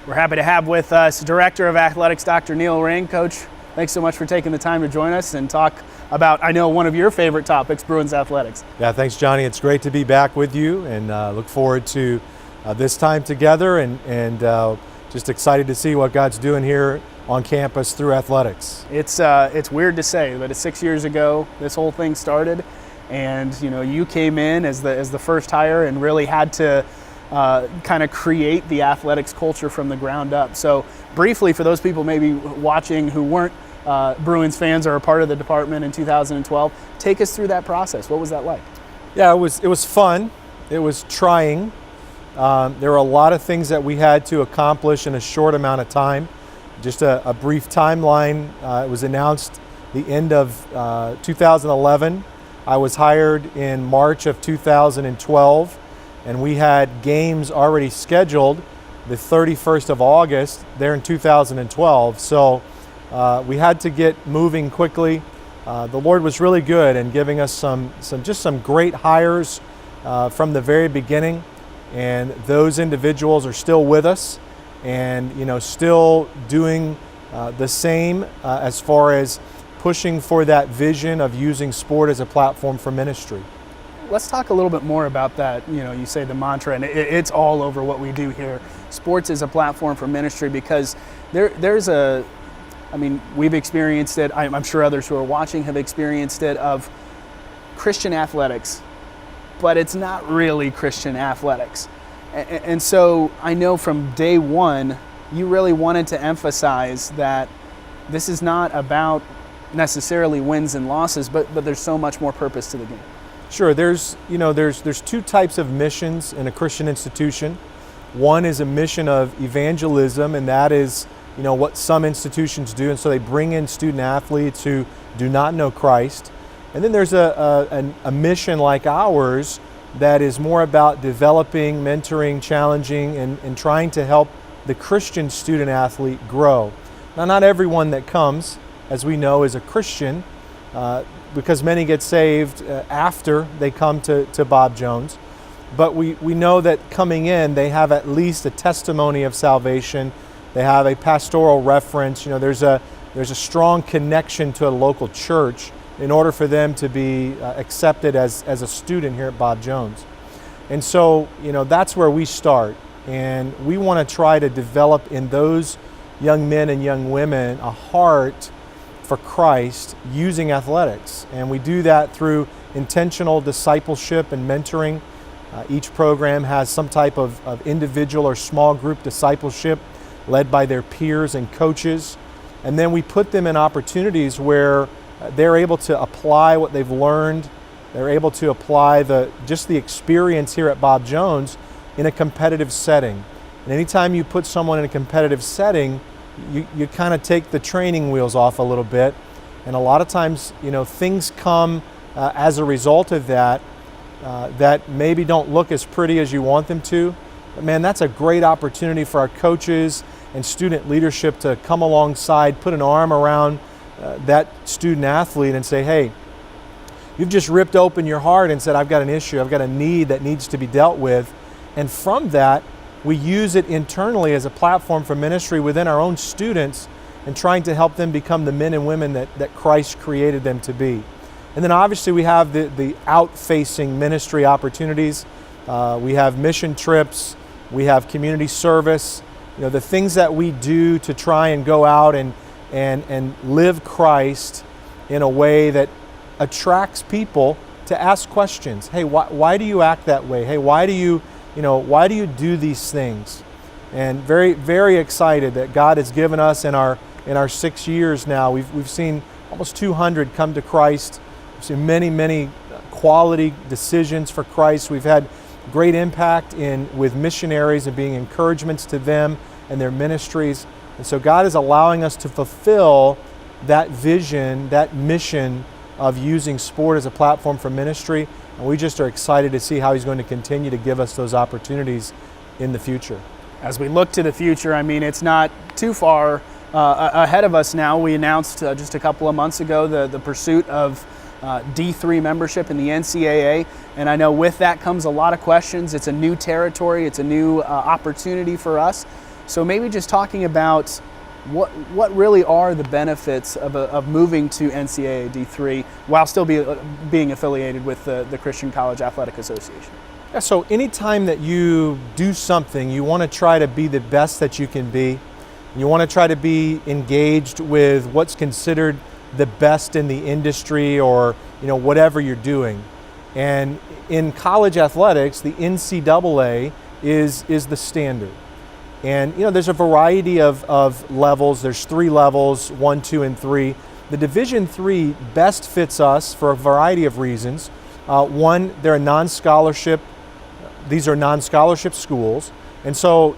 We're happy to have with us Director of Athletics, Dr. Neal Ring. Coach, thanks so much for taking the time to join us and talk about, I know, one of your favorite topics, Bruins athletics. Yeah, thanks, Johnny. It's great to be back with you, and look forward to this time together, and just excited to see what God's doing here on campus through athletics. It's weird to say, but 6 years ago this whole thing started, and you came in as the first hire and really had to kind of create the athletics culture from the ground up. So briefly, for those people maybe watching who weren't Bruins fans or a part of the department in 2012, take us through that process. What was that like? Yeah, it was fun. It was trying. There were a lot of things that we had to accomplish in a short amount of time. Just a brief timeline. It was announced the end of 2011. I was hired in March of 2012, and we had games already scheduled the 31st of August there in 2012. So we had to get moving quickly. The Lord was really good in giving us some great hires from the very beginning, and those individuals are still with us, and still doing the same as far as pushing for that vision of using sport as a platform for ministry. Let's talk a little bit more about that. You say the mantra, and it's all over what we do here. Sports is a platform for ministry, because we've experienced it. I'm sure others who are watching have experienced it, of Christian athletics, but it's not really Christian athletics. And so I know from day one, you really wanted to emphasize that this is not about necessarily wins and losses, but there's so much more purpose to the game. Sure, there's two types of missions in a Christian institution. One is a mission of evangelism, and that is what some institutions do, and so they bring in student athletes who do not know Christ. And then there's a mission like ours that is more about developing, mentoring, challenging, and trying to help the Christian student athlete grow. Now, not everyone that comes, as we know, is a Christian, because many get saved after they come to Bob Jones. But we know that coming in, they have at least a testimony of salvation. They have a pastoral reference. There's a strong connection to a local church in order for them to be accepted as a student here at Bob Jones. And so, that's where we start. And we want to try to develop in those young men and young women a heart for Christ using athletics. And we do that through intentional discipleship and mentoring. Each program has some type of individual or small group discipleship led by their peers and coaches. And then we put them in opportunities where they're able to apply what they've learned. They're able to apply the experience here at Bob Jones in a competitive setting. And anytime you put someone in a competitive setting, you kind of take the training wheels off a little bit. And a lot of times, things come as a result of that that maybe don't look as pretty as you want them to. But man, that's a great opportunity for our coaches and student leadership to come alongside, put an arm around that student athlete and say, hey, you've just ripped open your heart and said, I've got an issue, I've got a need that needs to be dealt with. And from that, we use it internally as a platform for ministry within our own students, and trying to help them become the men and women that Christ created them to be. And then obviously we have the out-facing ministry opportunities. We have mission trips, we have community service, the things that we do to try and go out and live Christ in a way that attracts people to ask questions. Hey, why do you act that way? Hey, why do you do these things? And very, very excited that God has given us in our 6 years now. We've seen almost 200 come to Christ. We've seen many quality decisions for Christ. We've had great impact with missionaries and being encouragements to them and their ministries. And so God is allowing us to fulfill that vision, that mission of using sport as a platform for ministry. And we just are excited to see how He's going to continue to give us those opportunities in the future. As we look to the future, it's not too far ahead of us now. We announced just a couple of months ago the pursuit of D3 membership in the NCAA, and I know with that comes a lot of questions. It's a new territory, it's a new opportunity for us. So maybe just talking about what really are the benefits of moving to NCAA D3 while still being affiliated with the Christian College Athletic Association. Yeah, so anytime that you do something, you want to try to be the best that you can be. You want to try to be engaged with what's considered the best in the industry, or whatever you're doing. And in college athletics, the NCAA is the standard. And there's a variety of levels. There's 3 levels, 1, 2, and 3. The Division III best fits us for a variety of reasons. One, they're a non-scholarship. These are non-scholarship schools, and so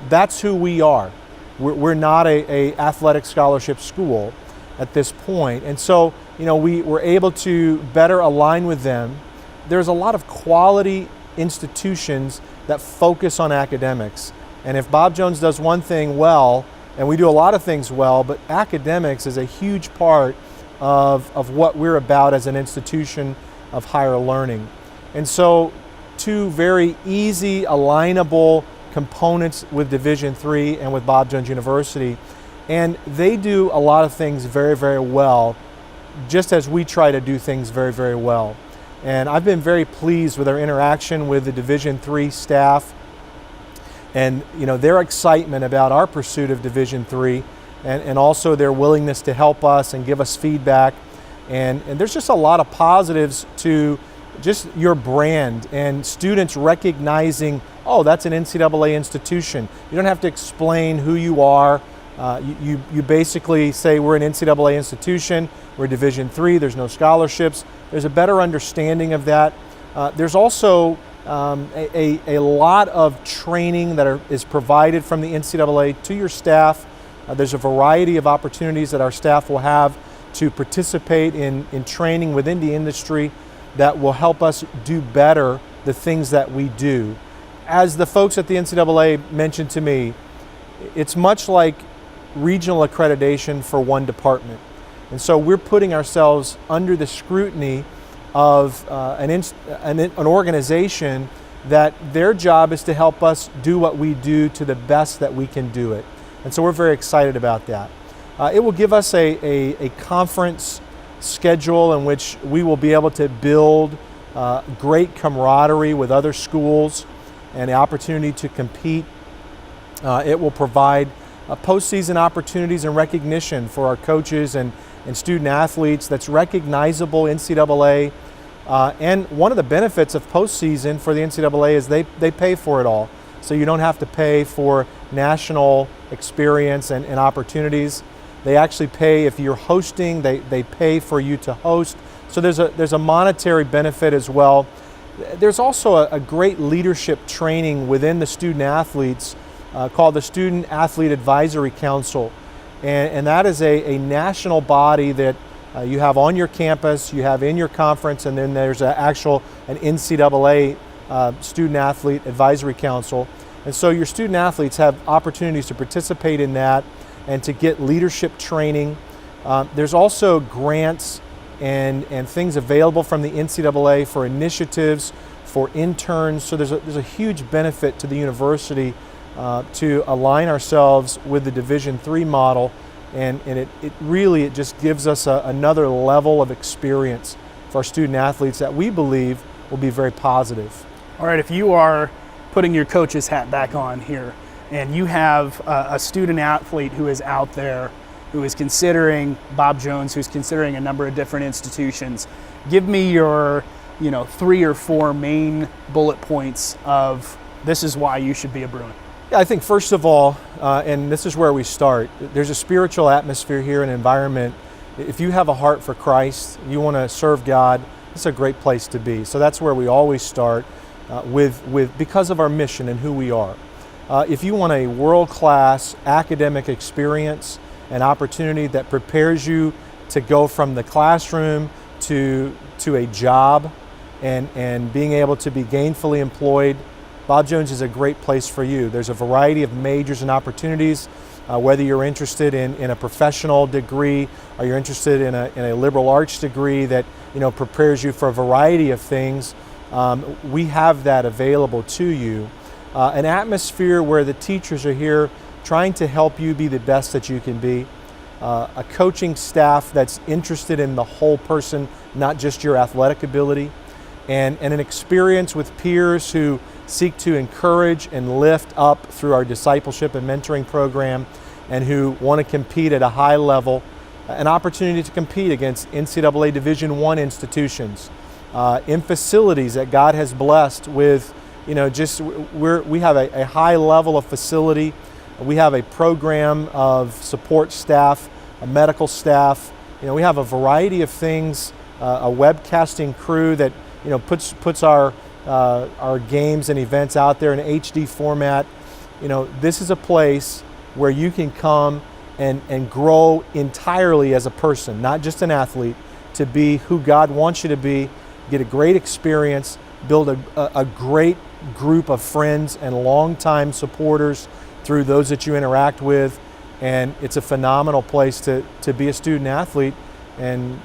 that's who we are. We're not a athletic scholarship school at this point, and so we're able to better align with them. There's a lot of quality institutions that focus on academics, and if Bob Jones does one thing well, and we do a lot of things well, but academics is a huge part of what we're about as an institution of higher learning. And so 2 very easy, alignable components with Division III and with Bob Jones University. And they do a lot of things very, very well, just as we try to do things very, very well. And I've been very pleased with our interaction with the Division III staff and their excitement about our pursuit of Division III, and also their willingness to help us and give us feedback. And there's just a lot of positives to just your brand and students recognizing, oh, that's an NCAA institution. You don't have to explain who you are. You basically say we're an NCAA institution, we're Division III, there's no scholarships. There's a better understanding of that. There's also a lot of training that is provided from the NCAA to your staff. There's a variety of opportunities that our staff will have to participate in training within the industry that will help us do better the things that we do. As the folks at the NCAA mentioned to me, it's much like regional accreditation for one department. And so we're putting ourselves under the scrutiny of an organization that their job is to help us do what we do to the best that we can do it. And so we're very excited about that. It will give us a conference schedule in which we will be able to build great camaraderie with other schools and the opportunity to compete. It will provide postseason opportunities and recognition for our coaches and student athletes that's recognizable NCAA. And one of the benefits of postseason for the NCAA is they pay for it all. So you don't have to pay for national experience and opportunities. They actually pay if you're hosting, they pay for you to host. So there's a monetary benefit as well. There's also a great leadership training within the student athletes called the Student Athlete Advisory Council. And that is a national body that you have on your campus, you have in your conference, and then there's an NCAA Student Athlete Advisory Council. And so your student athletes have opportunities to participate in that and to get leadership training. There's also grants and things available from the NCAA for initiatives, for interns. So there's a huge benefit to the university to align ourselves with the Division III model, and it really just gives us another level of experience for our student athletes that we believe will be very positive. All right, if you are putting your coach's hat back on here, and you have a student athlete who is out there, who is considering Bob Jones, who's considering a number of different institutions, give me your 3 or 4 main bullet points of this is why you should be a Bruin. Yeah, I think first of all, and this is where we start, there's a spiritual atmosphere here, an environment. If you have a heart for Christ, you want to serve God, it's a great place to be. So that's where we always start because of our mission and who we are. If you want a world-class academic experience, an opportunity that prepares you to go from the classroom to a job and being able to be gainfully employed, Bob Jones is a great place for you. There's a variety of majors and opportunities, whether you're interested in a professional degree or you're interested in a liberal arts degree that prepares you for a variety of things. We have that available to you. An atmosphere where the teachers are here trying to help you be the best that you can be. A coaching staff that's interested in the whole person, not just your athletic ability, and an experience with peers who seek to encourage and lift up through our discipleship and mentoring program, and who want to compete at a high level, an opportunity to compete against NCAA Division I institutions, in facilities that God has blessed with, we have a high level of facility. We have a program of support staff, a medical staff. We have a variety of things, a webcasting crew that puts our games and events out there in HD format. This is a place where you can come and grow entirely as a person, not just an athlete, to be who God wants you to be, get a great experience, build a great group of friends and longtime supporters through those that you interact with. And it's a phenomenal place to be a student athlete. And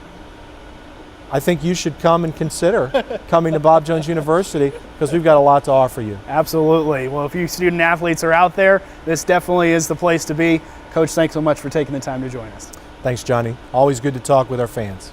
I think you should come and consider coming to Bob Jones University, because we've got a lot to offer you. Absolutely. Well, if you student athletes are out there, this definitely is the place to be. Coach, thanks so much for taking the time to join us. Thanks, Johnny. Always good to talk with our fans.